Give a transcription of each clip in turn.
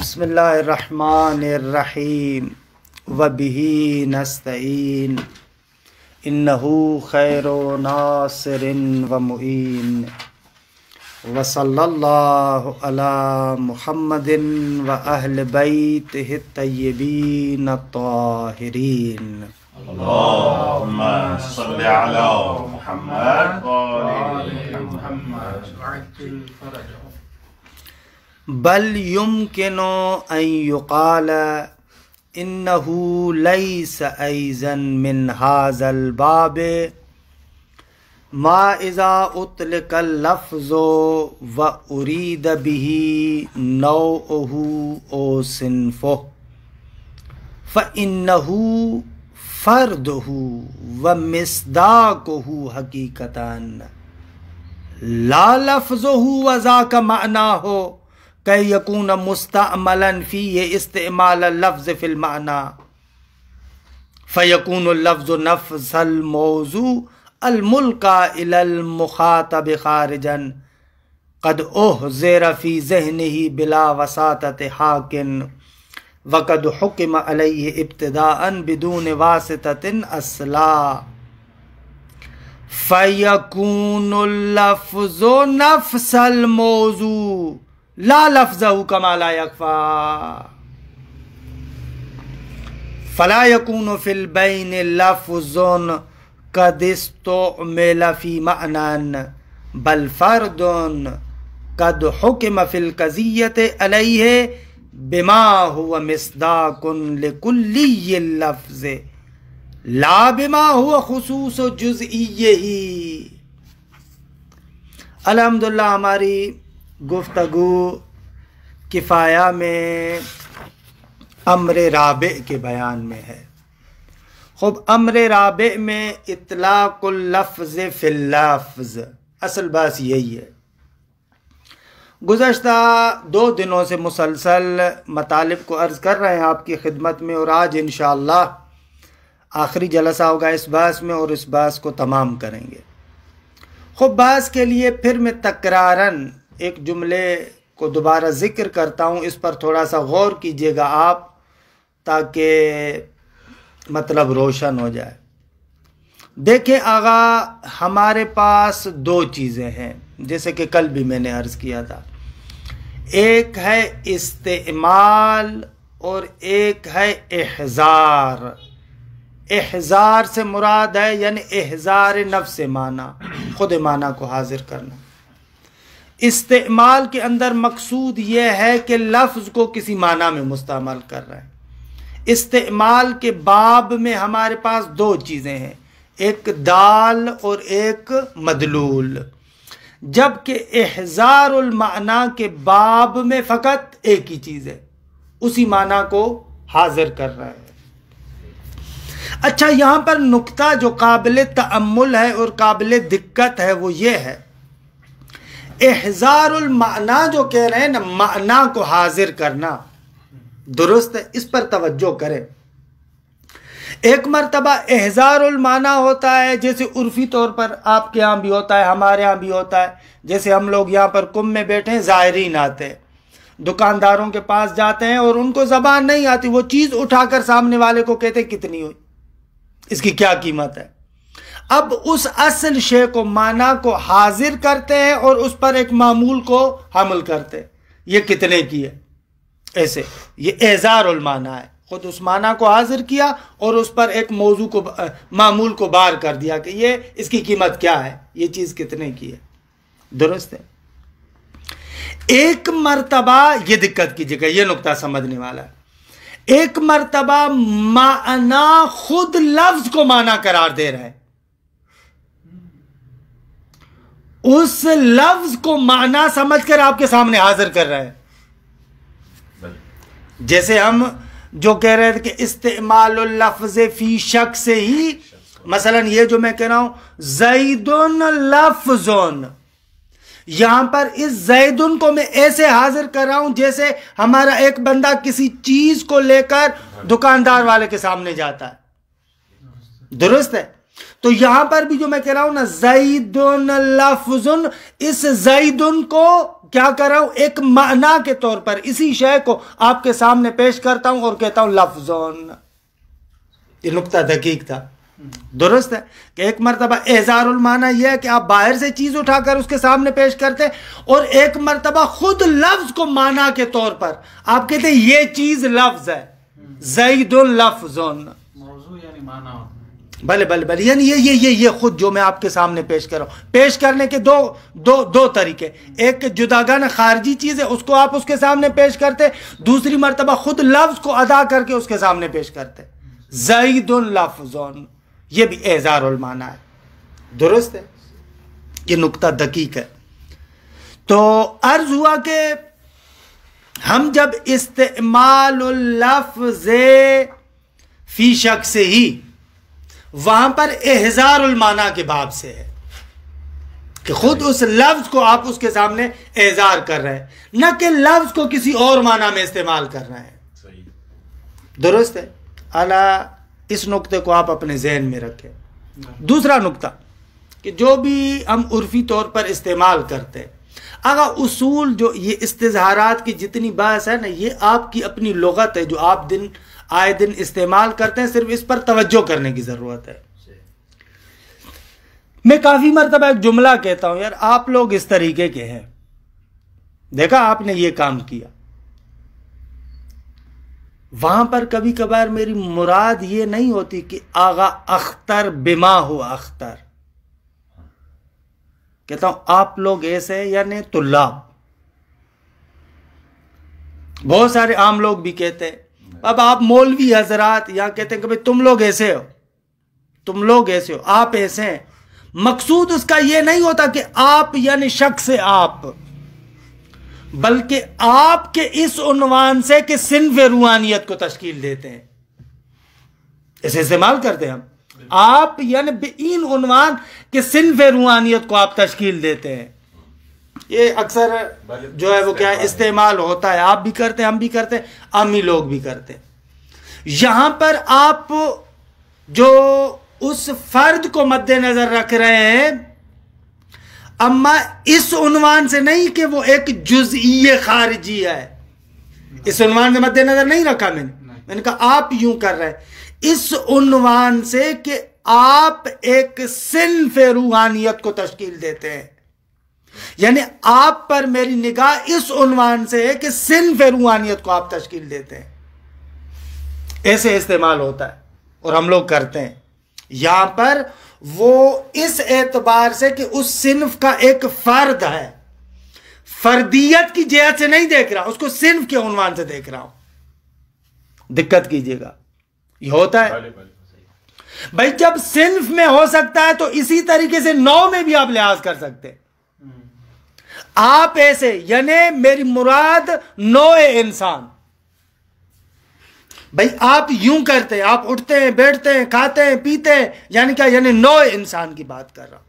بسم اللہ الرحمن الرحیم وبہ نستعین انہ خیر ناصر و معین وصلی اللہ علی محمد و اہل بیتہ الطیبین الطاہرین اللهم صل على محمد وآل محمد. بل يمكن ان يقال انه ليس ايضا من هذا الباب ما اذا اطلق اللفظ واريد به نوعه او صنفه فانه فرده ومصداقه حقيقة لا لفظه وذاك معناه کہ یکون مستعملا فی استعمال اللفظ فی المعنی فیکون اللفظ نفس الموضوع الملقى الى المخاطب خارجا قد احضر فی ذہنہ بلا وساطۃ حاک وقد حکم علیہ ابتداء بدون واسطۃ اصلا فیکون اللفظ نفس الموضوع لا لفظہ کما لا یکفی فلا یکون فی البین لفظ قد استعمل فی معنی بل فرد قد حکم فی القضیۃ علیہ بما هو مصداق لکلی اللفظ لا بما هو خصوص جزئیہ. الحمدللہ ہماری گفتگو کفایہ میں امر رابع کے بیان میں ہے. خوب امر رابع میں اطلاق اللفظ فی اللفظ، اصل بات یہی ہے. گزشتہ 2 دنوں سے مسلسل مطالب کو عرض کر رہے ہیں آپ کی خدمت میں، اور آج انشاءاللہ آخری جلسہ ہوگا اس بحث میں، اور اس بحث کو تمام کریں گے. خوب بحث کے لیے پھر میں تکرارن ایک جملے کو دوبارہ ذکر کرتا ہوں، اس پر تھوڑا سا غور کیجئے گا آپ تاکہ مطلب روشن ہو جائے. دیکھیں آغا، ہمارے پاس 2 چیزیں ہیں جیسے کہ کل بھی میں نے عرض کیا تھا. ایک ہے استعمال اور ایک ہے احضار. احضار سے مراد ہے یعنی احضار نفس معنی، خود معنی کو حاضر کرنا. استعمال کے اندر مقصود یہ ہے کہ لفظ کو کسی معنی میں مستعمل کر رہے ہیں. استعمال کے باب میں ہمارے پاس 2 چیزیں ہیں، ایک دال اور ایک مدلول، جبکہ احضار المعنی کے باب میں فقط ایک ہی چیز ہے، اسی معنی کو حاضر کر رہے ہیں. اچھا، یہاں پر نقطہ جو قابل تأمل ہے اور قابل دقت ہے وہ یہ ہے، احضار المعنی جو کہہ رہے ہیں نا، معنی کو حاضر کرنا، درست ہے، اس پر توجہ کریں. ایک مرتبہ احضار المعنی ہوتا ہے جیسے عرفی طور پر آپ کے ہاں بھی ہوتا ہے، ہمارے ہاں بھی ہوتا ہے. جیسے ہم لوگ یہاں پر کم میں بیٹھے ہیں، زائرین آتے ہیں، دکانداروں کے پاس جاتے ہیں اور ان کو زبان نہیں آتی، وہ چیز اٹھا کر سامنے والے کو کہتے ہیں کتنی ہوئی، اس کی کیا قیمت ہے. اب اس اصل شے کو، معنی کو حاضر کرتے ہیں اور اس پر ایک معمول کو حمل کرتے ہیں، یہ کتنے کی ہے، ایسے. یہ احضار المعنی ہے، خود اس معنی کو حاضر کیا اور اس پر ایک موضوع کو، معمول کو بار کر دیا کہ یہ اس کی قیمت کیا ہے، یہ چیز کتنے کی ہے. درست ہے. ایک مرتبہ یہ دقت کیجیے گا، یہ نقطہ سمجھنے والا ہے. ایک مرتبہ معنی خود لفظ کو معنی قرار دے رہا ہے، اس لفظ کو معنی سمجھ کر آپ کے سامنے حاضر کر رہے ہیں. جیسے ہم جو کہہ رہے تھے کہ استعمال اللفظ فی شخص سے ہی، مثلا یہ جو میں کہہ رہا ہوں زیدن لفظن، یہاں پر اس زیدن کو میں ایسے حاضر کر رہا ہوں جیسے ہمارا ایک بندہ کسی چیز کو لے کر دکاندار والے کے سامنے جاتا ہے. درست ہے. تو یہاں پر بھی جو میں کہہ رہا ہوں نا زیدن لفظن، اس زیدن کو کیا کر رہا ہوں، ایک معنی کے طور پر اسی شے کو آپ کے سامنے پیش کرتا ہوں اور کہتا ہوں لفظون. یہ نقطہ دقیق تھا. درست ہے کہ ایک مرتبہ احضار المعنی یہ ہے کہ آپ باہر سے چیز اٹھا کر اس کے سامنے پیش کرتے ہیں، اور ایک مرتبہ خود لفظ کو معنی کے طور پر آپ کہتے ہیں یہ چیز لفظ ہے، زید لفظون. موضوع یعنی معنی. بھلے بھلے بھلے، یعنی یہ خود جو میں آپ کے سامنے پیش کر رہا ہوں، پیش کرنے کے دو طریقے. ایک جداگانہ خارجی چیز ہے، اس کو آپ اس کے سامنے پیش کرتے، دوسری مرتبہ خود لفظ کو ادا کر کے اس کے سامنے پیش کرتے. زید لفظون، یہ بھی احضار المعنی ہے. درست ہے، یہ نقطہ دقیق ہے. تو عرض ہوا کہ ہم جب استعمال اللفظ فی شخص ہی، وہاں پر احضار المعنی کے باب سے ہے کہ خود اس لفظ کو آپ اس کے سامنے احضار کر رہے ہیں، نہ کہ لفظ کو کسی اور معنی میں استعمال کر رہے ہیں. درست ہے. اعلیٰ اس نقطے کو آپ اپنے ذہن میں رکھیں. دوسرا نقطہ کہ جو بھی ہم عرفی طور پر استعمال کرتے ہیں، اگر اصول جو یہ استظہارات کی جتنی بحث ہے نا، یہ آپ کی اپنی لغت ہے جو آپ آئے دن استعمال کرتے ہیں، صرف اس پر توجہ کرنے کی ضرورت ہے. میں کافی مرتبہ ایک جملہ کہتا ہوں، یار آپ لوگ اس طریقے کے ہیں، دیکھا آپ نے یہ کام کیا. وہاں پر کبھی کبھار میری مراد یہ نہیں ہوتی کہ آغا اختر بما ہو اختر. کہتا ہوں آپ لوگ ایسے، یعنی طلاب. بہت سارے عام لوگ بھی کہتے ہیں. اب آپ مولوی حضرات یہاں کہتے ہیں کہ بھئی تم لوگ ایسے ہو، تم لوگ ایسے ہو، آپ ایسے ہیں. مقصود اس کا یہ نہیں ہوتا کہ آپ یعنی شخص آپ، بلکہ آپ کے اس عنوان سے کہ صنف روحانیت کو تشکیل دیتے ہیں، اسے استعمال کرتے ہیں ہم. آپ یعنی ان عنوان کہ صنف روحانیت کو آپ تشکیل دیتے ہیں. یہ اکثر جو ہے وہ کیا ہے استعمال ہوتا ہے، آپ بھی کرتے ہیں، ہم بھی کرتے ہیں، عامی لوگ بھی کرتے ہیں. یہاں پر آپ جو اس فرد کو مد نظر رکھ رہے ہیں، اما اس عنوان سے نہیں کہ وہ ایک جزئی خارجی ہے، اس عنوان سے مد نظر نہیں رکھا میں نے کہا آپ یوں کر رہے ہیں اس عنوان سے کہ آپ ایک صنف روحانیت کو تشکیل دیتے ہیں. یعنی آپ پر میری نگاہ اس عنوان سے ہے کہ صنف روحانیت کو آپ تشکیل دیتے ہیں. ایسے استعمال ہوتا ہے اور ہم لوگ کرتے ہیں. یہاں پر وہ اس اعتبار سے کہ اس صنف کا ایک فرد ہے، فردیت کی جہت سے نہیں دیکھ رہا، اس کو صنف کے عنوان سے دیکھ رہا ہوں. دقت کیجئے گا، یہ ہوتا ہے بھائی. جب صنف میں ہو سکتا ہے تو اسی طریقے سے نوع میں بھی آپ لحاظ کر سکتے ہیں. آپ ایسے یعنی میری مراد نوع انسان. بھائی آپ یوں کرتے ہیں، آپ اٹھتے ہیں، بیٹھتے ہیں، کھاتے ہیں، پیتے ہیں، یعنی کیا؟ یعنی نوع انسان کی بات کر رہا ہوں.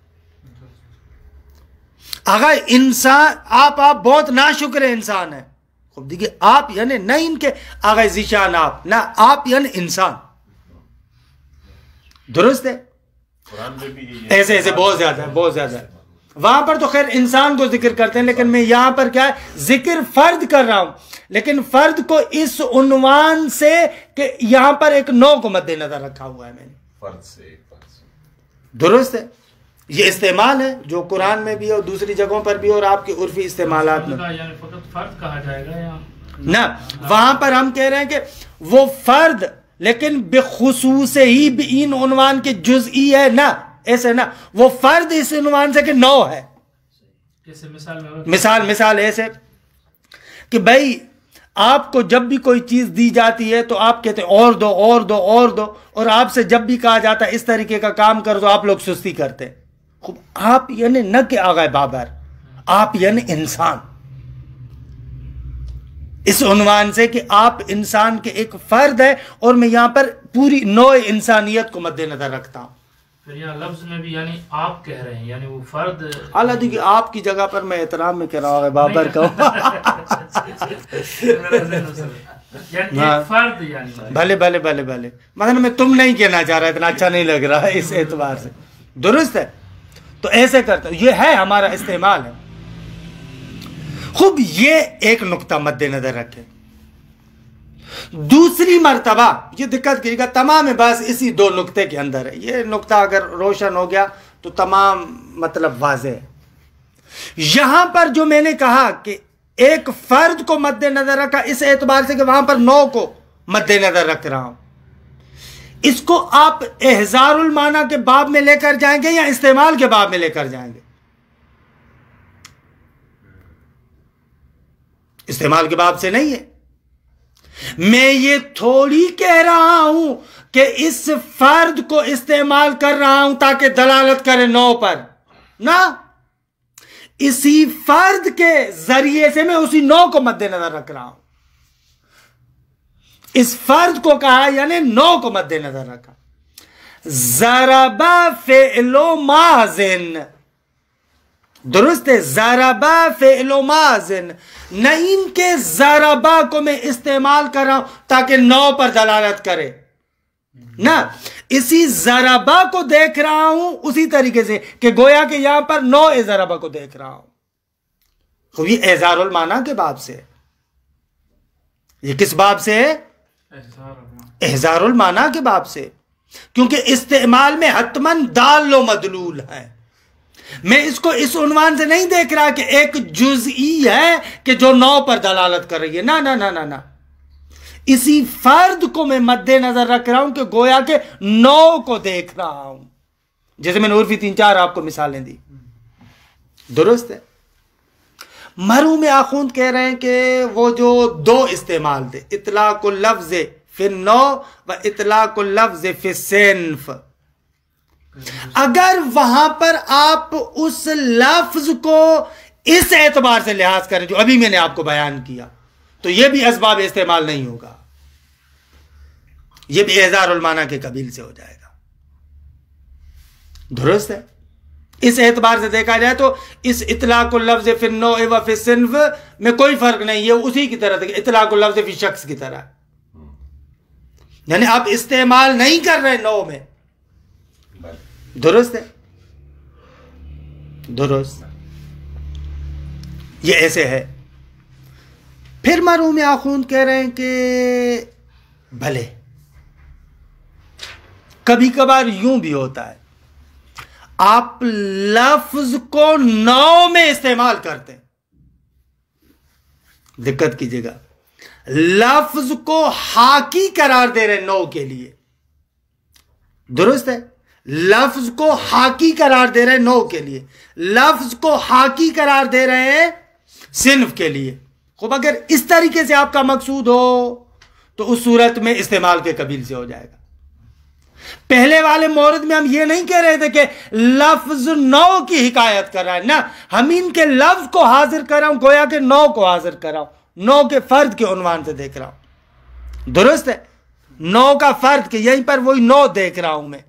اگر انسان آپ بہت ناشکر انسان ہیں، خوب دیکھیے آپ یعنی نہ ان کے آگے ذیشان آپ، نہ آپ یعنی انسان. درست ہے. ایسے ایسے بہت زیادہ ہے، بہت زیادہ ہے. وہاں پر تو خیر انسان کو ذکر کرتے ہیں، لیکن میں یہاں پر کیا ہے ذکر فرد کر رہا ہوں، لیکن فرد کو اس عنوان سے کہ یہاں پر ایک نوع کو مد نظر رکھا ہوا ہے میں نے. فرد سے. درست ہے. یہ استعمال ہے جو قرآن میں بھی اور دوسری جگہوں پر بھی اور آپ کے عرفی استعمالات میں. یعنی فقط فرد کہا جائے گا یا نہ؟ وہاں پر ہم کہہ رہے ہیں کہ وہ فرد لیکن بخصوص ہی بین عنوان کے جزئی ہے، نہ ایسے نہ، وہ فرد اس عنوان سے کہ نوع ہے. مثال ایسے کہ بھائی آپ کو جب بھی کوئی چیز دی جاتی ہے تو آپ کہتے ہیں اور دو اور دو اور دو، اور آپ سے جب بھی کہا جاتا ہے اس طریقے کا کام کر دو آپ لوگ سستی کرتے ہیں. خوب آپ یعنی نہ کہ آغا بابر، آپ یعنی انسان، اس عنوان سے کہ آپ انسان کے ایک فرد ہے اور میں یہاں پر پوری نوع انسانیت کو مد نظر رکھتا ہوں. پھر یہاں لفظ میں بھی یعنی آپ کہہ رہے ہیں، یعنی وہ فرد. اللہ دیکھیے آپ کی جگہ پر میں احترام میں کہہ رہا ہوں بابر کا بھلے بھلے بھلے بھلے، مگر میں تم نہیں کہنا چاہ رہا، اتنا اچھا نہیں لگ رہا ہے اس اعتبار سے. درست ہے. تو ایسے کرتا ہوں، یہ ہے ہمارا استعمال ہے. خوب یہ ایک نقطہ مد نظر رکھیں. دوسری مرتبہ یہ دقت کیجیے گا، تمام بس اسی دو نقطے کے اندر ہے. یہ نقطہ اگر روشن ہو گیا تو تمام مطلب واضح ہے. یہاں پر جو میں نے کہا کہ ایک فرد کو مد نظر رکھا اس اعتبار سے کہ وہاں پر نو کو مد نظر رکھ رہا ہوں، اس کو آپ احضار المعنی کے باب میں لے کر جائیں گے یا استعمال کے باب میں لے کر جائیں گے؟ استعمال کے باب سے نہیں ہے. میں یہ تھوڑی کہہ رہا ہوں کہ اس فرد کو استعمال کر رہا ہوں تاکہ دلالت کرے نو پر، نہ، اسی فرد کے ذریعے سے میں اسی نو کو مد نظر رکھ رہا ہوں. اس فرد کو کہا یعنی نو کو مد نظر رکھا. ضرب فعل ماضٍ، درست ہے، ضرب فعل ماضٍ، نہ ان کے ضربہ کو میں استعمال کر رہا ہوں تاکہ نو پر دلالت کرے، نہ، اسی ضربہ کو دیکھ رہا ہوں اسی طریقے سے کہ گویا کہ یہاں پر نو ضربہ کو دیکھ رہا ہوں. تو یہ احضار المعنی کے باب سے ہے. یہ کس باب سے ہے؟ احضار المعنی کے باب سے، کیونکہ استعمال میں حتماً دال و مدلول ہے. میں اس کو اس عنوان سے نہیں دیکھ رہا کہ ایک جزئی ہے کہ جو نو پر دلالت کر رہی ہے، نہ نہ نہ نہ نہ، اسی فرد کو میں مد نظر رکھ رہا ہوں کہ گویا کہ نو کو دیکھ رہا ہوں. جیسے میں نے عرفی 3-4 آپ کو مثالیں دی. درست ہے. مرحوم آخوند کہہ رہے ہیں کہ وہ جو دو استعمال تھے، اطلاق اللفظ فی النوع و اطلاق اللفظ فی الصنف، اگر وہاں پر آپ اس لفظ کو اس اعتبار سے لحاظ کریں جو ابھی میں نے آپ کو بیان کیا تو یہ بھی اسباب استعمال نہیں ہوگا، یہ بھی احضار المعنی کے قبیل سے ہو جائے گا. درست ہے. اس اعتبار سے دیکھا جائے تو اس اطلاق اللفظ فی النوع و فی الصنف میں کوئی فرق نہیں، یہ اسی کی طرح تھا اطلاق اللفظ فی شخص کی طرح، یعنی آپ استعمال نہیں کر رہے نو میں. درست ہے. درست، یہ ایسے ہے. پھر مرحوم آخوند کہہ رہے ہیں کہ بھلے کبھی کبھار یوں بھی ہوتا ہے آپ لفظ کو نو میں استعمال کرتے ہیں. دقت کیجیے گا، لفظ کو حاکی قرار دے رہے نو کے لیے. درست ہے. لفظ کو حاکی قرار دے رہے نو کے لیے، لفظ کو حاکی قرار دے رہے ہیں صنف کے لیے. خوب اگر اس طریقے سے آپ کا مقصود ہو تو اس صورت میں استعمال کے قبیل سے ہو جائے گا. پہلے والے مورد میں ہم یہ نہیں کہہ رہے تھے کہ لفظ نو کی حکایت کر رہا ہے، نہ، ہم ان کے لفظ کو حاضر کر رہا ہوں گویا کہ نو کو حاضر کر رہا ہوں، نو کے فرد کے عنوان سے دیکھ رہا ہوں. درست ہے. نو کا فرد کہ یہیں پر وہی نو دیکھ رہا ہوں میں.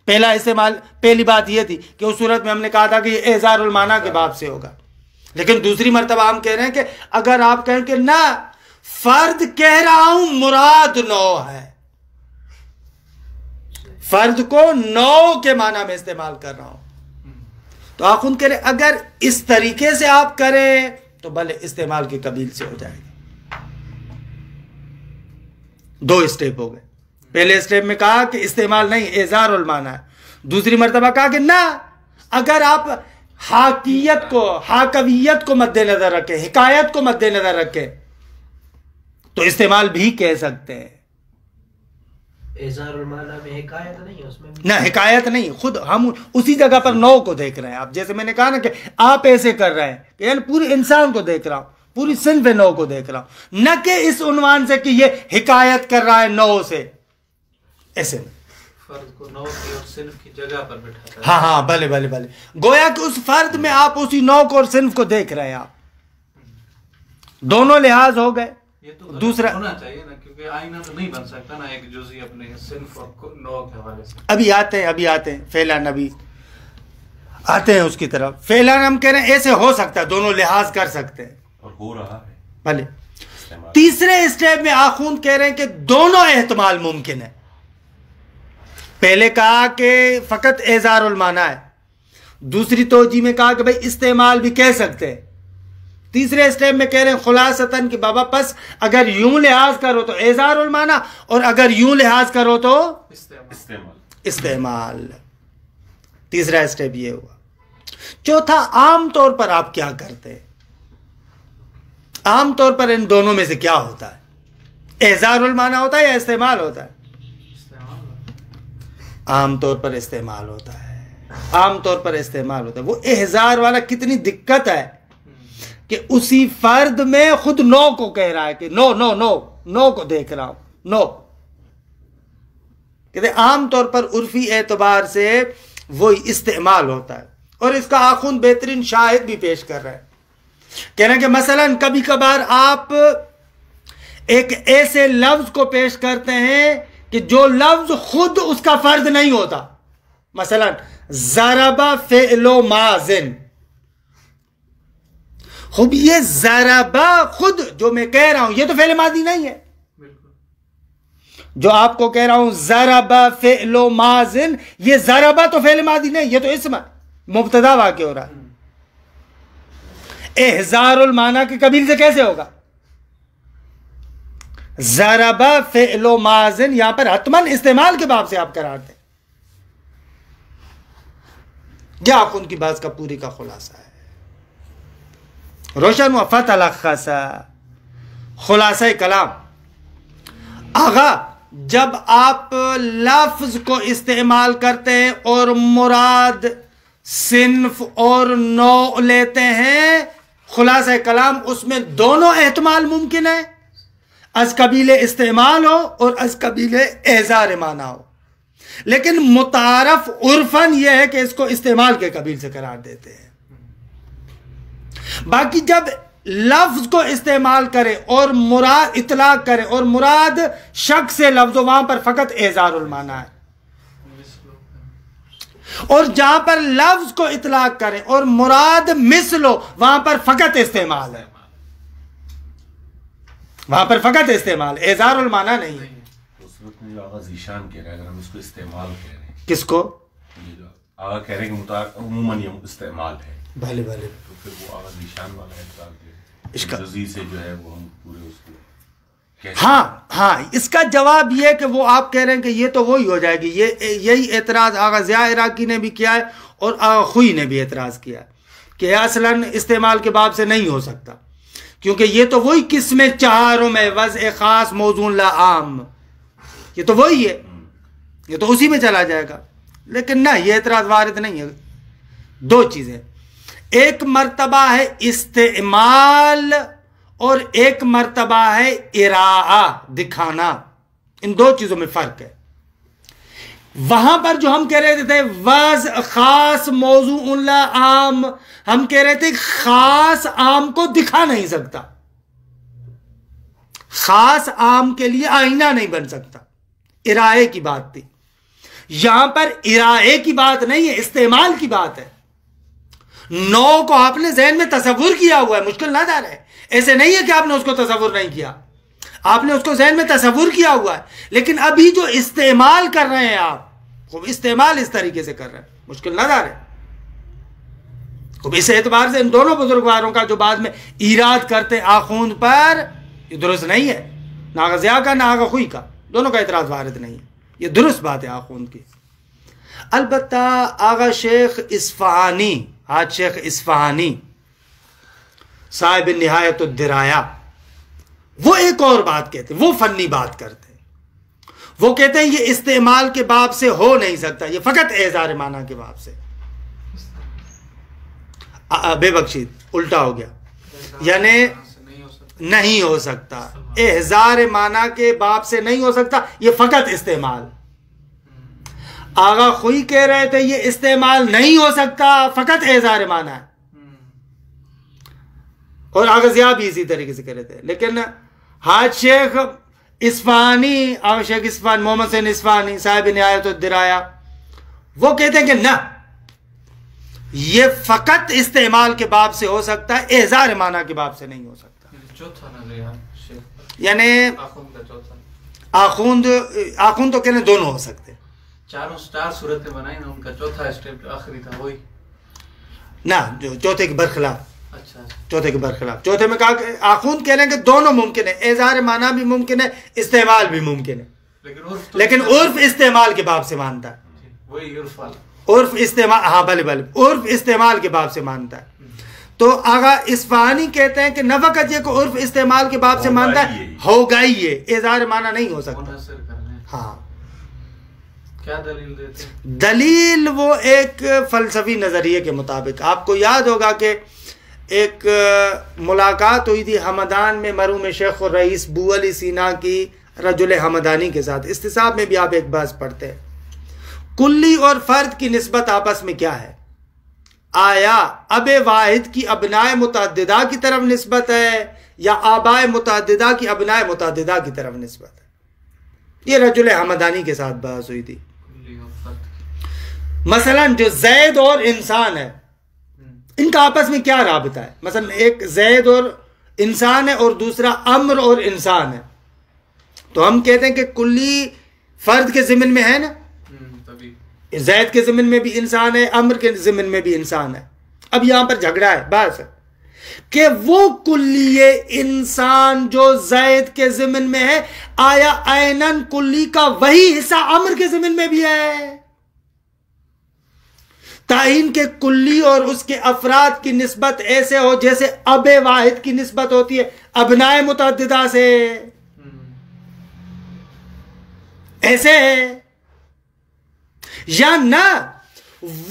پہلا استعمال، پہلی بات یہ تھی کہ اس صورت میں ہم نے کہا تھا کہ یہ احضار المعنی کے باب سے ہوگا. لیکن دوسری مرتبہ ہم کہہ رہے ہیں کہ اگر آپ کہیں کہ نہ، فرد کہہ رہا ہوں مراد نو ہے، فرد کو نو کے معنی میں استعمال کر رہا ہوں، تو آخوند کہہ رہے اگر اس طریقے سے آپ کریں تو بھلے استعمال کے قبیل سے ہو جائے گا. دو اسٹیپ ہو گئے. پہلے اسٹیپ میں کہا کہ استعمال نہیں، احضار المعنی ہے. دوسری مرتبہ کہا کہ نہ، اگر آپ حاکیت کو، حاکویت کو مد نظر رکھیں، حکایت کو مد نظر رکھیں تو استعمال بھی کہہ سکتے ہیں. احضار المعنی میں حکایت نہیں ہے، اس میں نہ حکایت نہیں، خود ہم اسی جگہ پر نو کو دیکھ رہے ہیں. آپ جیسے میں نے کہا نا کہ آپ ایسے کر رہے ہیں کہ یعنی پورے انسان کو دیکھ رہا ہوں، پوری صنف نو کو دیکھ رہا ہوں، نہ کہ اس عنوان سے کہ یہ حکایت کر رہا ہے نو سے. ایسے میں فرد کو نو کی اور صنف کی جگہ پر بٹھاتا ہے. ہاں ہاں، بھلے بھلے بھلے، گویا کہ اس فرد میں آپ اسی نو کو اور صنف کو دیکھ رہے ہیں. آپ دونوں لحاظ ہو گئے. یہ تو دوسرا ہونا چاہیے نا، کیونکہ آئینہ تو نہیں بن سکتا نا ایک جزئی اپنے صنف اور نو کے حوالے سے. ابھی آتے ہیں فعلان، ابھی آتے ہیں اس کی طرف. فعلان ہم کہہ رہے ہیں ایسے ہو سکتا ہے، دونوں لحاظ کر سکتے ہیں اور ہو رہا ہے. بھلے. تیسرے اسٹیپ میں آخوند کہہ رہے ہیں کہ دونوں احتمال ممکن ہے. پہلے کہا کہ فقط احضار المعنی ہے، دوسری توجیہ میں کہا کہ بھئی استعمال بھی کہہ سکتے ہیں، تیسرے اسٹیپ میں کہہ رہے ہیں خلاصتاً کہ بابا پس اگر یوں لحاظ کرو تو اظہار المعنی، اور اگر یوں لحاظ کرو تو استعمال. تیسرا اسٹیپ یہ ہوا. چوتھا، عام طور پر آپ کیا کرتے ہیں؟ عام طور پر ان دونوں میں سے کیا ہوتا ہے؟ اظہار المعنی ہوتا ہے یا استعمال ہوتا ہے؟ عام طور پر استعمال ہوتا ہے. عام طور پر استعمال ہوتا ہے. وہ احزار والا کتنی دقت ہے کہ اسی فرد میں خود نو کو کہہ رہا ہے کہ نو نو نو نو کو دیکھ رہا ہوں، نو. کہتے عام طور پر عرفی اعتبار سے وہی استعمال ہوتا ہے. اور اس کا آخوند بہترین شاہد بھی پیش کر رہا ہے. کہہ رہے ہیں کہ مثلا کبھی کبھار آپ ایک ایسے لفظ کو پیش کرتے ہیں کہ جو لفظ خود اس کا فرد نہیں ہوتا. مثلا ضرب فعل ماضن. خوب یہ ضرب خود جو میں کہہ رہا ہوں یہ تو فعل ماضی نہیں ہے. جو آپ کو کہہ رہا ہوں ضرب فعل ماضن، یہ ضرب تو فعل ماضی نہیں، یہ تو اسم مبتدا واقع ہو رہا ہے. احزار المعنی کے قبیل سے کیسے ہوگا؟ ضرب فعل ماضن یہاں پر حتماً استعمال کے باب سے آپ قرار دیں. یہ آپ ان کی بات کا پوری کا خلاصہ ہے. روشن ہوا. فتلخص خلاصہ کلام. آغا جب آپ لفظ کو استعمال کرتے ہیں اور مراد صنف اور نوع لیتے ہیں، خلاصہ کلام اس میں دونوں احتمال ممکن ہے، از قبیل استعمال ہو اور از قبیل احزار معنی ہو. لیکن متعارف عرفاً یہ ہے کہ اس کو استعمال کے قبیل سے قرار دیتے ہیں. باقی جب لفظ کو استعمال کرے اور مراد اطلاق کرے اور مراد شخص سے لفظ، وہاں پر فقط اظہار المعنی ہے. اور جہاں پر لفظ کو اطلاق کرے اور مراد مثل ہو، وہاں پر فقط استعمال ہے. وہاں پر فقط استعمال، اظہار المعنی نہیں ہے. اس وقت میں جو آغا ذیشان کہہ رہا ہے، اگر ہم اس کو استعمال کہہ رہے ہیں، کس کو؟ یہ جو آغا کہہ رہے ہیں کہ عموماً یہ استعمال ہے، بھلے بھلے، تو پھر وہ آغا ذیشان والا اعتراض ہے اس کا جزئی سے جو ہے وہ ہم پورے اس کو ہاں اس کا جواب یہ کہ وہ آپ کہہ رہے ہیں کہ یہ تو وہی ہو جائے گی. یہی اعتراض آغا ضیاء عراقی نے بھی کیا ہے اور آغا خوئی نے بھی اعتراض کیا ہے کہ اصلاً استعمال کے باب سے نہیں ہو سکتا، کیونکہ یہ تو وہی قسمیں چاروں میں وضع خاص موضوع لا عام، یہ تو وہی ہے، یہ تو اسی میں چلا جائے گا. لیکن نہ، یہ اعتراض وارد نہیں ہے. دو چیزیں، ایک مرتبہ ہے استعمال اور ایک مرتبہ ہے اراء، دکھانا. ان دو چیزوں میں فرق ہے. وہاں پر جو ہم کہہ رہے تھے وضع خاص موضوع لا عام، ہم کہہ رہے تھے خاص عام کو دکھا نہیں سکتا، خاص عام کے لیے آئینہ نہیں بن سکتا. ارائے کی بات تھی. یہاں پر ارائے کی بات نہیں ہے، استعمال کی بات ہے. نو کو آپ نے ذہن میں تصور کیا ہوا ہے، مشکل نہ دار ہے. ایسے نہیں ہے کہ آپ نے اس کو تصور نہیں کیا، آپ نے اس کو ذہن میں تصور کیا ہوا ہے. لیکن ابھی جو استعمال کر رہے ہیں آپ، خوب استعمال اس طریقے سے کر رہے ہیں، مشکل نہ دار ہے. خوب اس اعتبار سے ان دونوں بزرگواروں کا جو بعد میں ایراد کرتے آخوند پر، یہ درست نہیں ہے. نہ آغا ضیاء کا نہ آغا خوئی کا، دونوں کا اعتراض وارد نہیں ہے. یہ درست بات ہے آخوند کی. البتہ آغا شیخ اصفہانی، حاج شیخ اصفہانی صاحب نہایت الدرایا، وہ ایک اور بات کہتے ہیں، وہ فنی بات کرتے ہیں. وہ کہتے ہیں یہ استعمال کے باب سے ہو نہیں سکتا، یہ فقط اظہار معنی کے باب سے. بے بخشید الٹا ہو گیا، یعنی نہیں ہو سکتا، اظہار معنی کے باب سے نہیں ہو سکتا، یہ فقط استعمال. آغا خوئی کہہ رہے تھے یہ استعمال نہیں ہو سکتا، فقط اظہار معنی ہے. اور آغا ضیاء بھی اسی طریقے سے کہہ رہے تھے. لیکن حاج شیخ اصفہانی، آغا شیخ اصفہانی، محمد حسین اصفہانی صاحب نہایت الدرایا، وہ کہتے ہیں کہ نہ، یہ فقط استعمال کے باب سے ہو سکتا ہے، اظہار معنی کے باب سے نہیں ہو سکتا. یعنی آخوند تو کہنے دونوں ہو سکتے. چار صورتیں بنائی نا، ان کا چوتھا اسٹیپ جو آخری تھا وہی نہ، جو چوتھے کے برخلاف اچھا چوتھے کے برخلاف. چوتھے میں کہا کہ آخوند کہہ لیں کہ دونوں ممکن ہے، اظہار معنی بھی ممکن ہے، استعمال بھی ممکن ہے، لیکن عرف استعمال کے باب سے مانتا ہے. وہی عرف والا عرف استعمال، ہاں بھلے عرف استعمال کے باب سے مانتا ہے. تو آغا اصفہانی کہتے ہیں کہ نہ فقط یہ کو عرف استعمال کے باب سے مانتا ہے، ہوگا ہی یہ اظہار معنی نہیں ہو سکتا. منحصر کرنے. ہاں کیا دلیل دیتے ہیں؟ دلیل وہ ایک فلسفی نظریے کے مطابق، آپ کو یاد ہوگا کہ ایک ملاقات ہوئی تھی ہمدان میں مرحوم شیخ الرئیس بو علی سینا کی رجل ہمدانی کے ساتھ. استصحاب میں بھی آپ ایک بحث پڑھتے ہیں، کلی اور فرد کی نسبت آپس میں کیا ہے؟ آیا اب واحد کی ابنائے متعددہ کی طرف نسبت ہے یا آبائے متعددہ کی ابنائے متعددہ کی طرف نسبت ہے؟ یہ رجل ہمدانی کے ساتھ بحث ہوئی تھی. مثلا جو زید اور انسان ہے، ان کا آپس میں کیا رابطہ ہے؟ مثلا ایک زید اور انسان ہے اور دوسرا امر اور انسان ہے، تو ہم کہتے ہیں کہ کلی فرد کے ضمن میں ہے نا، زید کے ضمن میں بھی انسان ہے، امر کے ضمن میں بھی انسان ہے. اب یہاں پر جھگڑا ہے، بات ہے کہ وہ کلی انسان جو زید کے ضمن میں ہے، آیا عیناً کلی کا وہی حصہ امر کے ضمن میں بھی ہے؟ تعین کے کلی اور اس کے افراد کی نسبت ایسے ہو جیسے اب واحد کی نسبت ہوتی ہے ابنائے متعددہ سے، ایسے ہے. یا نہ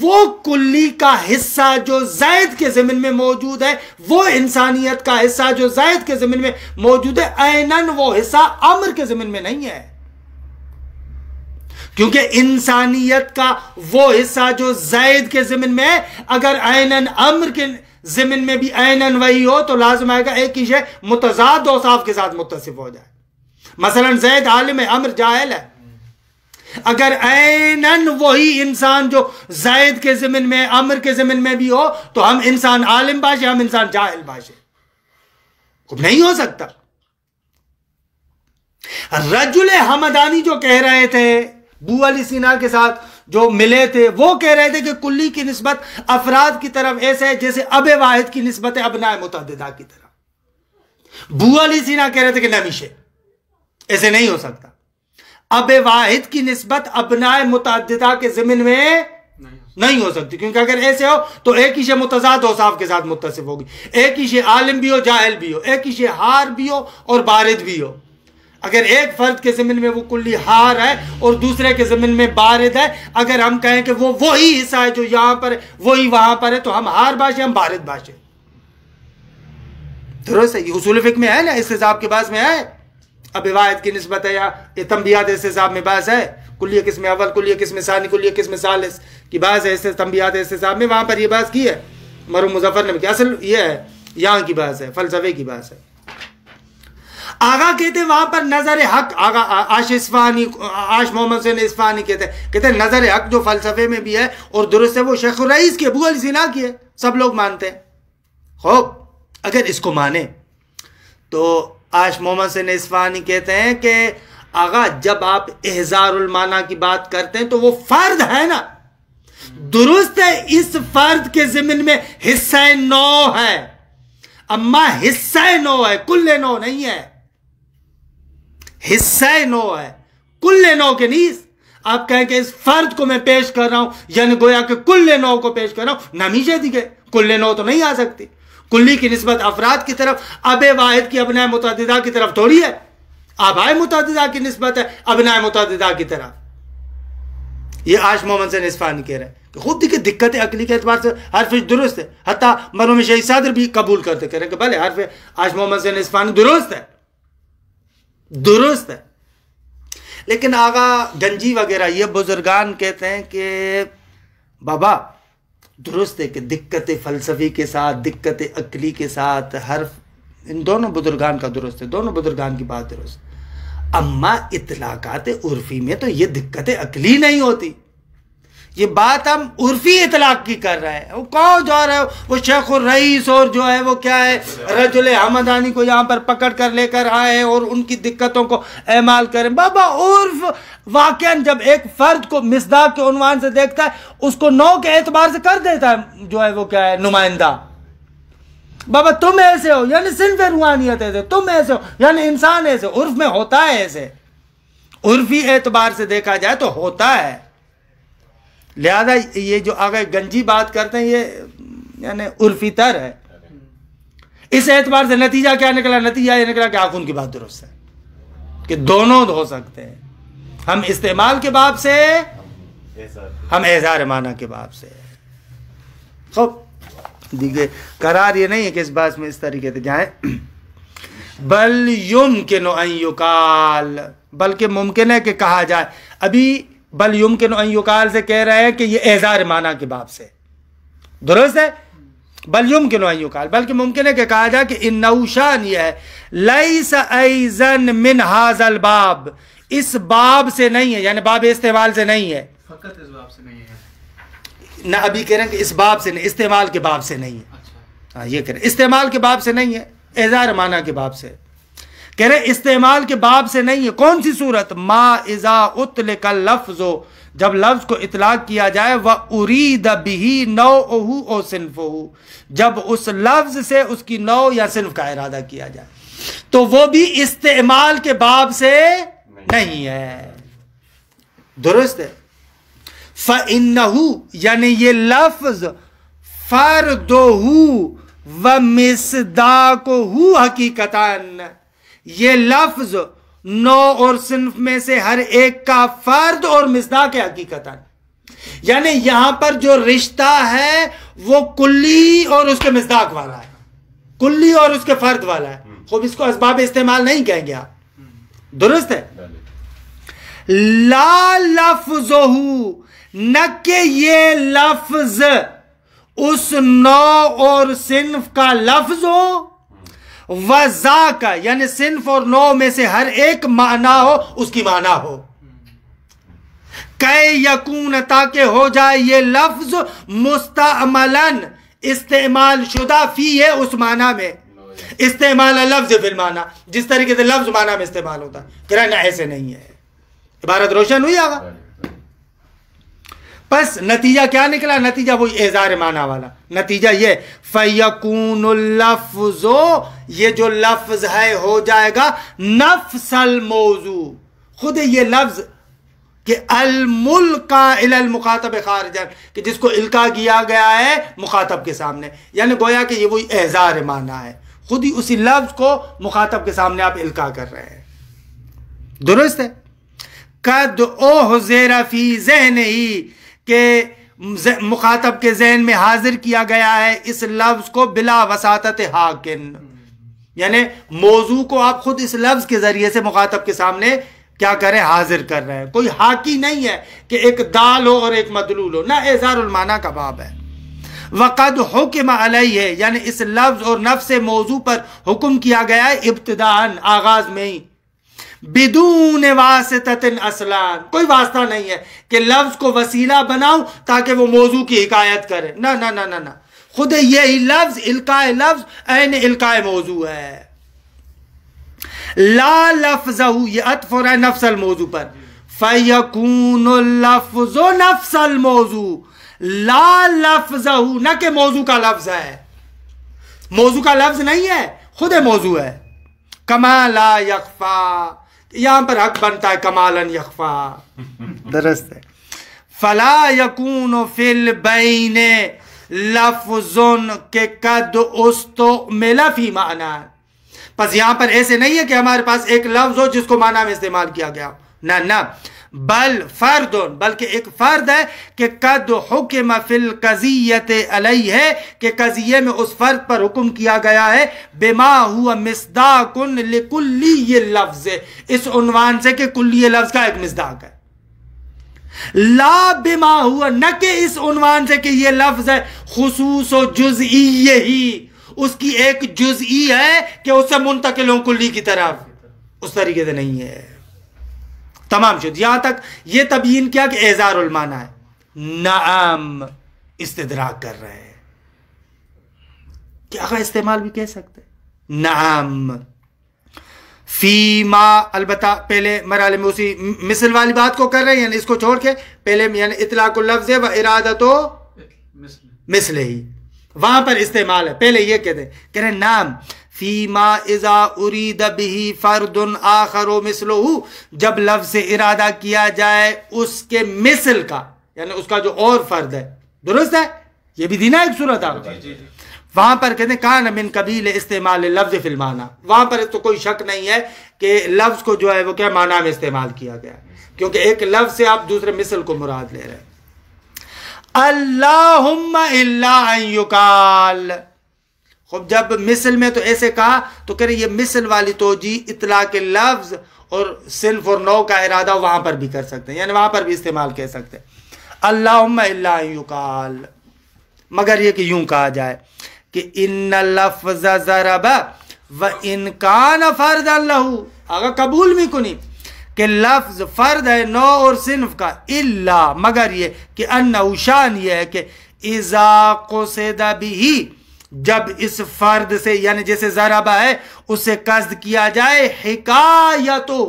وہ کلی کا حصہ جو زید کے ضمن میں موجود ہے، وہ انسانیت کا حصہ جو زید کے ضمن میں موجود ہے، عیناً وہ حصہ امر کے ضمن میں نہیں ہے، کیونکہ انسانیت کا وہ حصہ جو زید کے ضمن میں ہے اگر عیناً امر کے ضمن میں بھی عیناً وہی ہو تو لازم آئے گا ایک ہی شے متضاد اوصاف کے ساتھ متصف ہو جائے. مثلا زید عالم ہے، امر جاہل ہے. اگر عیناً وہی انسان جو زید کے ضمن میں امر کے ضمن میں بھی ہو تو ہم انسان عالم باشے، ہم انسان جاہل باشے، نہیں ہو سکتا. رجل ہمدانی جو کہہ رہے تھے بو علی سینا کے ساتھ جو ملے تھے، وہ کہہ رہے تھے کہ کلی کی نسبت افراد کی طرف ایسے ہے جیسے اب واحد کی نسبت ہے ابنائے متعددہ کی طرف. بو علی سینا کہہ رہے تھے کہ نمیشے ایسے نہیں ہو سکتا، اب واحد کی نسبت ابنائے متعددہ کے ضمن میں نہیں ہو سکتی، کیونکہ اگر ایسے ہو تو ایک ہی شے متضاد اوصاف کے ساتھ متصف ہوگی. ایک ہی شے عالم بھی ہو، جاہل بھی ہو، ایک ہی شے ہار بھی ہو اور بارد بھی ہو. اگر ایک فرد کے ضمن میں وہ کلی ہار ہے اور دوسرے کے ضمن میں بارد ہے، اگر ہم کہیں کہ وہ وہی حصہ ہے جو یہاں پر ہے وہی وہاں پر ہے تو ہم ہار باشے، ہم بارد باشے. درست ہے، یہ اصول فقہ میں ہے نا، استحضاب کے باعث میں ہے، اب واحد کی نسبت ہے یا تنبیہات استحضاب میں باعث ہے، کلیہ قسم اول، کلیہ قسم ثانی، کلیہ قسم ثالث کی باعث ہے تنبیہات استحضاب میں، وہاں پر یہ باعث کی ہے مرحوم مظفر نے کہ اصل یہ ہے یہاں کی باعث ہے، فلسفے کی باعث ہے. آغا کہتے ہیں وہاں پر نظر حق، آغا آش محمد حسین اصفہانی کہتے ہیں نظر حق جو فلسفے میں بھی ہے اور درست ہے وہ شیخ الرئیس کی، ابو علی سینا کی ہے، سب لوگ مانتے ہیں. خوب اگر اس کو مانے تو آش محمد حسین اصفہانی کہتے ہیں کہ آغا جب آپ احضار المعنی کی بات کرتے ہیں تو وہ فرد ہے نا، درست ہے اس فرد کے ضمن میں حصہ نو ہے، اما حصہ نو ہے، کل نو نہیں ہے، حصہ نو ہے، کل نو کے نہیں. آپ کہیں کہ اس فرد کو میں پیش کر رہا ہوں یعنی گویا کہ کل نو کو پیش کر رہا ہوں، نمیشے دی گئے کل نو تو نہیں آ سکتی. کلی کی نسبت افراد کی طرف اب واحد کی ابنائے متعددہ کی طرف تھوڑی ہے، آبائے متعددہ کی نسبت ہے ابنائے متعددہ کی طرف. یہ آش محمد حسین اصفہانی کہہ رہے ہیں کہ خود دیکھیں دقت عقلی کے اعتبار سے حرف درست ہے، حتیٰ مرحوم شہید صادر بھی قبول کرتے، کہہ رہے ہیں کہ بھلے حرف آش محمد حسین اصفہانی درست ہے، درست ہے. لیکن آغا گنجی وغیرہ یہ بزرگان کہتے ہیں کہ بابا درست ہے کہ دقت فلسفی کے ساتھ دقت عقلی کے ساتھ حرف ان دونوں بزرگان کا درست ہے، دونوں بزرگان کی بات درست ہے، اما اطلاقات عرفی میں تو یہ دقت عقلی نہیں ہوتی. یہ بات ہم عرفی اطلاق کی کر رہے ہیں. وہ کون جو رہے وہ شیخ الرئیس اور جو ہے وہ کیا ہے رجل ہمدانی کو یہاں پر پکڑ کر لے کر آئے اور ان کی دقتوں کو اعمال کریں. بابا عرف واقعاً جب ایک فرد کو مصداق کے عنوان سے دیکھتا ہے اس کو نو کے اعتبار سے کر دیتا ہے جو ہے وہ کیا ہے نمائندہ. بابا تم ایسے ہو یعنی صنف روحانیت ایسے، تم ایسے ہو یعنی انسان ایسے، عرف میں ہوتا ہے ایسے، عرفی اعتبار سے دیکھا جائے تو ہوتا ہے. لہذا یہ جو آگے گنجی بات کرتے ہیں یہ یعنی عرفی تر ہے. اس اعتبار سے نتیجہ کیا نکلا؟ نتیجہ یہ نکلا کہ آخون کی بات درست ہے کہ دونوں ہو سکتے ہیں، ہم استعمال کے باب سے، ہم اظہار معنی کے باب سے. خوب دیکھیے قرار یہ نہیں ہے کہ اس بات میں اس طریقے سے جائیں. بل یمکن ان یقال، بلکہ ممکن ہے کہ کہا جائے. ابھی بل یمکن ان یقال سے کہہ رہے ہیں کہ یہ اظہار معنی کے باب سے درست ہے. بل یمکن ان یقال، بلکہ ممکن ہے کہ کہا جائے کہ انہ شان یہ ہے لیس ایضا من ھذا الباب، اس باب سے نہیں ہے، یعنی باب استعمال سے نہیں ہے. فقط اس باب سے نہیں ہے نہ ابھی کہہ رہے ہیں کہ اس باب سے نہیں، استعمال کے باب سے نہیں ہے. اچھا ہاں یہ کہہ رہے ہیں استعمال کے باب سے نہیں ہے، اظہار معنی کے باب سے کہہ رہے ہیں. استعمال کے باب سے نہیں ہے. کون سی صورت؟ ما اذا اطلق اللفظ، جب لفظ کو اطلاق کیا جائے، وارید به نوعه او صنفه، جب اس لفظ سے اس کی نوع یا صنف کا ارادہ کیا جائے تو وہ بھی استعمال کے باب سے نہیں ہے. درست ہے. فَإِنَّهُ یعنی یہ لفظ فَرْدُهُ وَمِصْدَاقُهُ حقیقتاً، یہ لفظ نوع اور صنف میں سے ہر ایک کا فرد اور مصداق ہے حقیقتاً. یعنی یہاں پر جو رشتہ ہے وہ کلی اور اس کے مصداق والا ہے، کلی اور اس کے فرد والا ہے. خوب اس کو اسباب استعمال نہیں کہیں گے آپ. درست ہے. لا لفظہ، نہ کہ یہ لفظ اس نوع اور صنف کا لفظ ہو، وذاک یعنی صنف اور نوع میں سے ہر ایک معنی ہو، اس کی معنی ہو. کہ یکون تاکہ ہو جائے یہ لفظ مستعملاً استعمال شدہ فی ہے اس معنی میں، استعمال لفظ فی المعنی، جس طریقے سے لفظ معنی میں استعمال ہوتا ہے. کہنا ایسے نہیں ہے. عبارت روشن ہوئی آگا. پس نتیجہ کیا نکلا؟ نتیجہ وہی اظہار معنی والا. نتیجہ یہ فیکون اللفظ، یہ جو لفظ ہے ہو جائے گا نفس الموضوع، خود یہ لفظ کہ الملقا الی المخاطب خارجا، کہ جس کو القا کیا گیا ہے مخاطب کے سامنے، یعنی گویا کہ یہ وہی اظہار معنی ہے. خود ہی اسی لفظ کو مخاطب کے سامنے آپ القا کر رہے ہیں. درست ہے. قد احضر فی ذہنہ، کہ مخاطب کے ذہن میں حاضر کیا گیا ہے اس لفظ کو بلا وساطت حاکن، یعنی موضوع کو آپ خود اس لفظ کے ذریعے سے مخاطب کے سامنے کیا کریں؟ حاضر کر رہے ہیں. کوئی حاکی نہیں ہے کہ ایک دال ہو اور ایک مدلول ہو، نہ اظہار المعنی کا باب ہے. وقد حکم علیہ، یعنی اس لفظ اور نفس موضوع پر حکم کیا گیا ہے ابتداءً، آغاز میں ہی، بدون واسطۃ اصلاً، کوئی واسطہ نہیں ہے کہ لفظ کو وسیلہ بناؤ تاکہ وہ موضوع کی حکایت کرے. نہ نہ نہ نہ نہ، خود یہی لفظ القاء لفظ عین القاء موضوع ہے. لا لفظہ، یہ عطف ہو رہا ہے نفس الموضوع پر. فیکون اللفظ نفس الموضوع، لا لفظہ، نہ کہ موضوع کا لفظ ہے، موضوع کا لفظ نہیں ہے، خود موضوع ہے. کما لا یخفا، یہاں پر حق بنتا ہے کمالا یخفا. درست ہے. فلا یکون فی البین لفظ کہ قد استعمل فی معنی، پس یہاں پر ایسے نہیں ہے کہ ہمارے پاس ایک لفظ ہو جس کو معنی میں استعمال کیا گیا. نہ نہ، بل فرد، بلکہ ایک فرد ہے کہ قد حکم فی القضیۃ علیہ، ہے کہ قضیے میں اس فرد پر حکم کیا گیا ہے بما ہوا مصداق لکلی اللفظ، اس عنوان سے کہ کلی لفظ کا ایک مصداق ہے. لا بما ہوا، نہ کہ اس عنوان سے کہ یہ لفظ ہے خصوص و جزئی ہی، اس کی ایک جزئی ہے کہ اس سے منتقل ہوں کلی کی طرف، اس طریقے سے نہیں ہے. تمام شد. یہاں تک یہ تبیین کیا کہ اظہار المعنی ہے. نعم، استدراک کر رہے ہیں. کیا استعمال بھی کہہ سکتے؟ نعم. فیما، البتہ پہلے مرحلے میں اسی مثل والی بات کو کر رہے ہیں، یعنی اس کو چھوڑ کے پہلے یعنی اطلاق اللفظ و ارادت و مثل ہی. وہاں پر استعمال ہے. پہلے یہ کہہ رہے نام فیما اذا ارید به فرد آخر مثلہ، جب لفظ سے ارادہ کیا جائے اس کے مثل کا، یعنی اس کا جو اور فرد ہے. درست ہے، یہ بھی دینا ایک صورت آپ. وہاں پر کہتے ہیں کان من قبیل استعمال لفظ فی المعنی، وہاں پر تو کوئی شک نہیں ہے کہ لفظ کو جو ہے وہ کیا معنی میں استعمال کیا گیا، کیونکہ ایک لفظ سے آپ دوسرے مثل کو مراد لے رہے ہیں. اللہم الا ان یقال، خب جب مثل میں تو ایسے کہا تو کہہ رہے یہ مثل والی توجیہ اطلاق لفظ اور صنف اور نوع کا ارادہ وہاں پر بھی کر سکتے ہیں، یعنی وہاں پر بھی استعمال کہہ سکتے ہیں. اللہم الا ان یقال، مگر یہ کہ یوں کہا جائے کہ ان لفظ ضرب و ان کان فرد لہ، اگر قبول بھی کنی کہ لفظ فرد ہے نوع اور صنف کا، الا مگر یہ کہ انہ شان یہ ہے کہ اذا قصد به، جب اس فرد سے یعنی جیسے ضربہ ہے اسے قصد کیا جائے حکایتہ،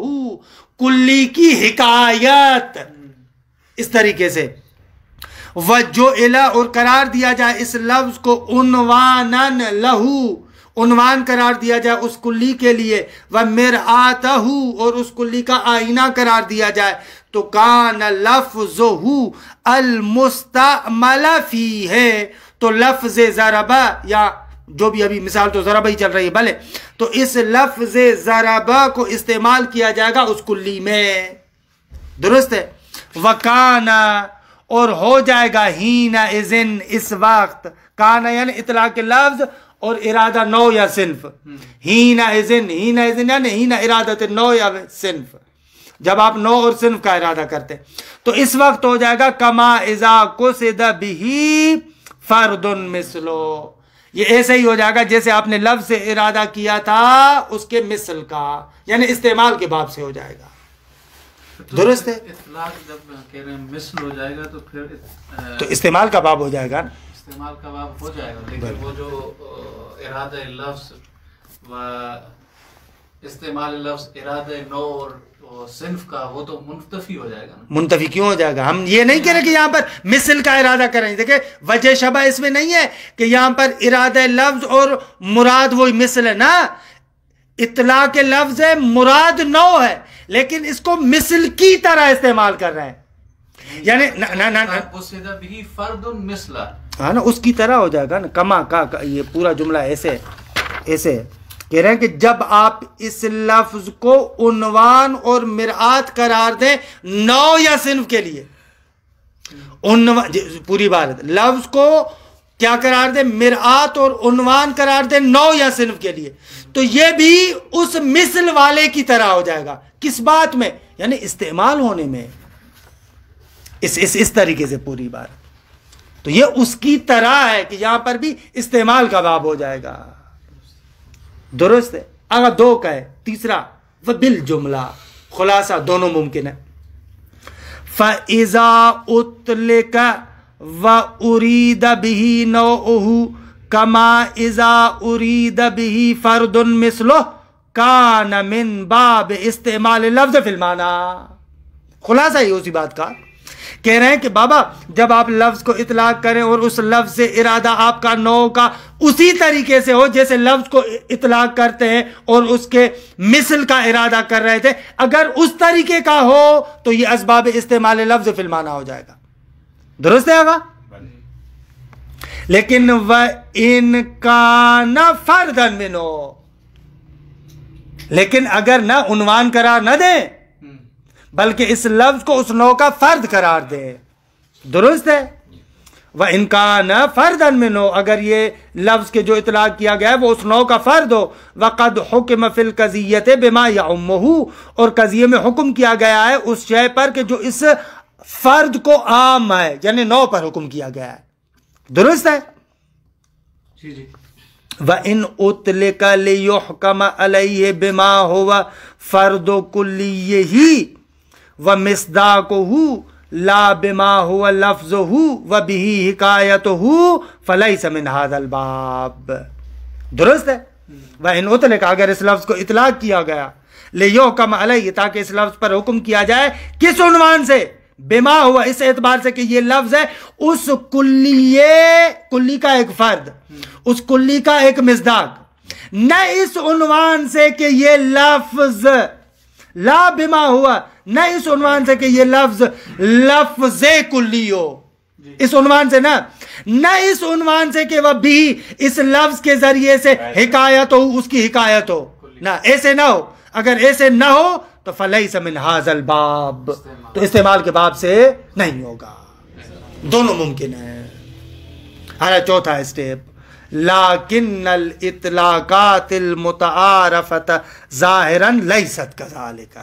کلی کی حکایت اس طریقے سے، وجعل اور قرار دیا جائے اس لفظ کو عنوانا لہو، عنوان قرار دیا جائے اس کلی کے لیے، ومرآتہ اور اس کلی کا آئینہ قرار دیا جائے، تو کان لفظہ المستعمل فیہ، تو لفظ ضربہ یا جو بھی ابھی مثال تو ضربہ ہی چل رہی ہے بھلے، تو اس لفظ ضربہ کو استعمال کیا جائے گا اس کلی میں. درست ہے. وکانا اور ہو جائے گا ہینا اذن اس وقت، کانا یعنی اطلاق لفظ اور ارادہ نوع یا صنف، ہینا اذن یعنی ہینا ارادت نوع یا صنف، جب آپ نوع اور صنف کا ارادہ کرتے تو اس وقت ہو جائے گا کما اذا قصد به فرد مثلو، یہ ایسے ہی ہو جائے گا جیسے آپ نے لفظ سے ارادہ کیا تھا اس کے مثل کا، یعنی استعمال کے باب سے ہو جائے گا. درست ہے. اطلاق جب کہہ رہے ہیں مثل ہو جائے گا تو پھر تو استعمال کا باب ہو جائے گا نا، استعمال کا باب ہو جائے گا، لیکن وہ جو ارادہ لفظ و استعمال لفظ ارادہ نوع اور صنف کا وہ تو منتفی ہو جائے گا نا. منتفی کیوں ہو جائے گا؟ ہم یہ نہیں کہہ رہے کہ یہاں پر مثل کا ارادہ کریں. دیکھیں وجہ شبہ اس میں نہیں ہے کہ یہاں پر ارادہ لفظ اور مراد وہی مثل ہے نا، اطلاق لفظ ہے مراد نوع ہے، لیکن اس کو مثل کی طرح استعمال کر رہے ہیں، یعنی قصد به فرد مثلا، ہاں نا اس کی طرح ہو جائے گا نا. کما کا یہ پورا جملہ ایسے کہہ رہے ہیں کہ جب آپ اس لفظ کو عنوان اور مرآت قرار دیں نوع یا صنف کے لیے، پوری بات لفظ کو کیا قرار دیں؟ مرآت اور عنوان قرار دیں نوع یا صنف کے لیے، تو یہ بھی اس مثل والے کی طرح ہو جائے گا. کس بات میں؟ یعنی استعمال ہونے میں، اس طریقے سے پوری بات. تو یہ اس کی طرح ہے کہ یہاں پر بھی استعمال کا باب ہو جائے گا. درست ہے. اگر دو کا ہے، تیسرا وبالجملہ، خلاصہ دونوں ممکن ہے. فَإِذَا أُطْلِقَ وَأُرِيدَ بِهِ نَوْعُهُ كَمَا إِذَا أُرِيدَ بِهِ فَرْدٌ مِثْلُهُ كَانَ مِنْ بَابِ اسْتِعْمَالِ لَفْظِ فِي الْمَعْنَى. خلاصہ ہی اسی بات کا کہہ رہے ہیں کہ بابا جب آپ لفظ کو اطلاق کریں اور اس لفظ سے ارادہ آپ کا نوع کا اسی طریقے سے ہو جیسے لفظ کو اطلاق کرتے ہیں اور اس کے مثل کا ارادہ کر رہے تھے، اگر اس طریقے کا ہو تو یہ اسباب استعمال لفظ فی المعنی ہو جائے گا. درست ہے آگا؟ لیکن وَإِن كَانَ فَرْدًا مِنْهُ، لیکن اگر نہ عنوان قرار نہ دیں بلکہ اس لفظ کو اس نوع کا فرد قرار دے. درست ہے. وَإِن كَانَ فَرْدًا مِنْهُ، اگر یہ لفظ کے جو اطلاق کیا گیا ہے وہ اس نوع کا فرد ہو. وَقَدْ حُكِمَ فِي الْقَضِيَّةِ بِمَا يَعُمُّهُ، اور قضیے میں حکم کیا گیا ہے اس شے پر کہ جو اس فرد کو عام ہے، یعنی نوع پر حکم کیا گیا ہے. درست ہے. جی جی. وَإِنْ أُطْلِقَ لِيُحْكَمَ عَلَيْهِ بِمَا هُوَ فَرْدُ كُلِّيِّهِ وَمِصْدَاقُهُ لَا بِمَا هُوَ لَفْظُهُ وَبِهِ حِكَایَتُهُ فَلَيْسَ مِنْ هَذَا الْبَابِ. درست ہے. وَإِنْ أُطْلِقَ، اگر اس لفظ کو اطلاق کیا گیا، لِيُحْكَمَ عَلَيْهِ، تاکہ اس لفظ پر حکم کیا جائے، کس عنوان سے؟ بما ہوا اس اعتبار سے کہ یہ لفظ ہے اس کلی کا ایک فرد، اس کلی کا ایک مصداق، نہ اس عنوان سے کہ یہ لفظ لا بما ہوا، نہ اس عنوان سے کہ یہ لفظ کلی ہو، اس عنوان سے نہ اس عنوان سے کہ وہ بھی اس لفظ کے ذریعے سے حکایت ہو، اس کی حکایت ہو، نہ ایسے نہ ہو۔ اگر ایسے نہ ہو تو فلیس من ھذا الباب، تو استعمال کے باب سے نہیں ہوگا۔ دونوں ممکن ہیں۔ چوتھا اسٹیپ، لیکن الاطلاقات المتعارفۃ ظاہرا لیست کذالک،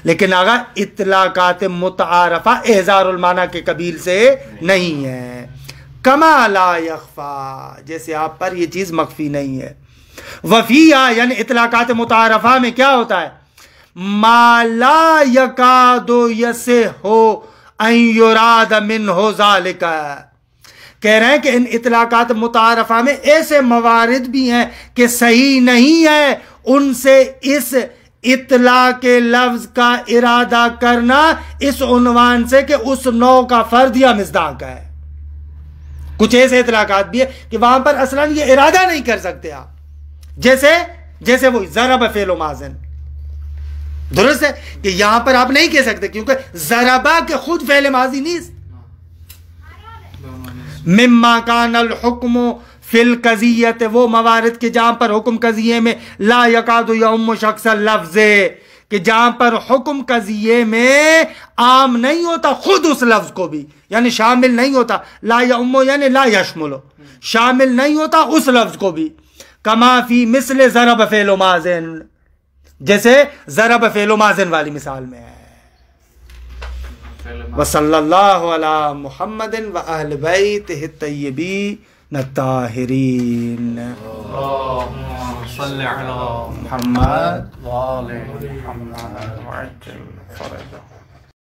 لیکن آگا اطلاقات متعارفہ احضار المعنی کے قبیل سے نہیں ہے۔ کما لا یخفا، جیسے آپ پر یہ چیز مخفی نہیں ہے۔ وفیہ یعنی اطلاقات متعارفہ میں کیا ہوتا ہے؟ ما لا یکاد یصح ان یراد منہ ذالک، کہہ رہے ہیں کہ ان اطلاقات متعارفہ میں ایسے موارد بھی ہیں کہ صحیح نہیں ہے ان سے اس اطلاع کے لفظ کا ارادہ کرنا اس عنوان سے کہ اس نوع کا فرد یا مصداق ہے۔ کچھ ایسے اطلاقات بھی ہے کہ وہاں پر اصلاً یہ ارادہ نہیں کر سکتے آپ، جیسے وہ ضرب فعل و ماضن، درست ہے کہ یہاں پر آپ نہیں کہہ سکتے کیونکہ ضربہ کے خود فعل ماضی نہیں۔ مما کان الحکم فی القضیت، وہ موارد کے جہاں پر حکم قضیے میں لا یکاد یعم شخص اللفظ، کہ جہاں پر حکم قضیے میں عام نہیں ہوتا خود اس لفظ کو بھی، یعنی شامل نہیں ہوتا، لا یعم یعنی لا یشمل، شامل نہیں ہوتا اس لفظ کو بھی۔ کما فی مثل ضرب فعل و ماضن، جیسے ضرب فعل و ماضن والی مثال میں ہے۔ وصلی اللہ علی محمد و اہل بیتہ الطیبین الطاہرین۔ اللہم صل علی محمد وآل محمد وعجل فرجہ۔